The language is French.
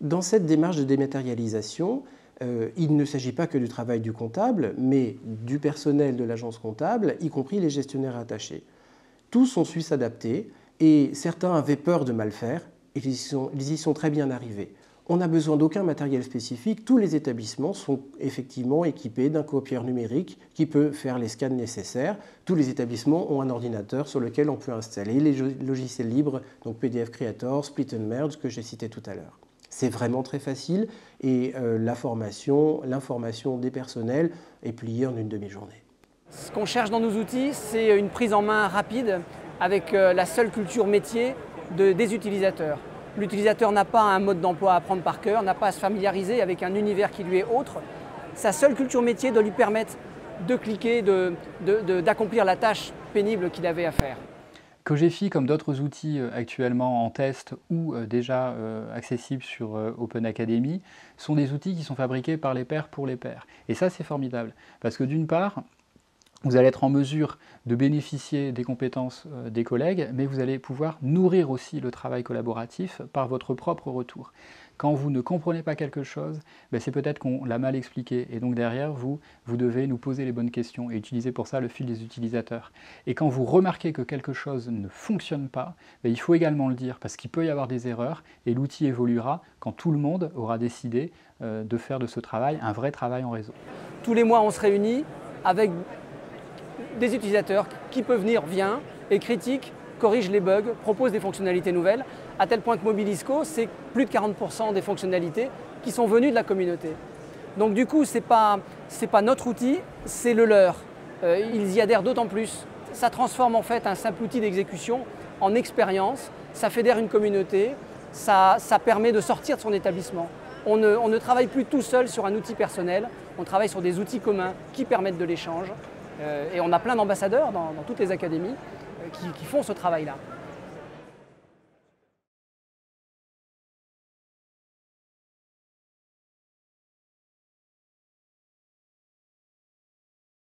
Dans cette démarche de dématérialisation, il ne s'agit pas que du travail du comptable, mais du personnel de l'agence comptable, y compris les gestionnaires attachés. Tous ont su s'adapter et certains avaient peur de mal faire et ils y sont très bien arrivés. On n'a besoin d'aucun matériel spécifique, tous les établissements sont effectivement équipés d'un copieur numérique qui peut faire les scans nécessaires. Tous les établissements ont un ordinateur sur lequel on peut installer les logiciels libres, donc PDF Creator, Split and Merge que j'ai cité tout à l'heure. C'est vraiment très facile et l'information des personnels est pliée en une demi-journée. Ce qu'on cherche dans nos outils, c'est une prise en main rapide avec la seule culture métier des utilisateurs. L'utilisateur n'a pas un mode d'emploi à apprendre par cœur, n'a pas à se familiariser avec un univers qui lui est autre. Sa seule culture métier doit lui permettre de cliquer, d'accomplir la tâche pénible qu'il avait à faire. Cogefi, comme d'autres outils actuellement en test ou déjà accessibles sur Open Academy, sont des outils qui sont fabriqués par les pairs pour les pairs. Et ça, c'est formidable, parce que d'une part, vous allez être en mesure de bénéficier des compétences des collègues, mais vous allez pouvoir nourrir aussi le travail collaboratif par votre propre retour. Quand vous ne comprenez pas quelque chose, c'est peut-être qu'on l'a mal expliqué et donc derrière vous devez nous poser les bonnes questions et utiliser pour ça le fil des utilisateurs. Et quand vous remarquez que quelque chose ne fonctionne pas, il faut également le dire parce qu'il peut y avoir des erreurs et l'outil évoluera quand tout le monde aura décidé de faire de ce travail un vrai travail en réseau. Tous les mois on se réunit avec des utilisateurs qui peuvent venir, et critiquent, corrigent les bugs, proposent des fonctionnalités nouvelles, à tel point que Mobilisco, c'est plus de 40% des fonctionnalités qui sont venues de la communauté. Donc du coup, ce n'est pas notre outil, c'est le leur. Ils y adhèrent d'autant plus. Ça transforme en fait un simple outil d'exécution en expérience, ça fédère une communauté, ça permet de sortir de son établissement. On ne travaille plus tout seul sur un outil personnel, on travaille sur des outils communs qui permettent de l'échange. Et on a plein d'ambassadeurs dans toutes les académies qui font ce travail-là.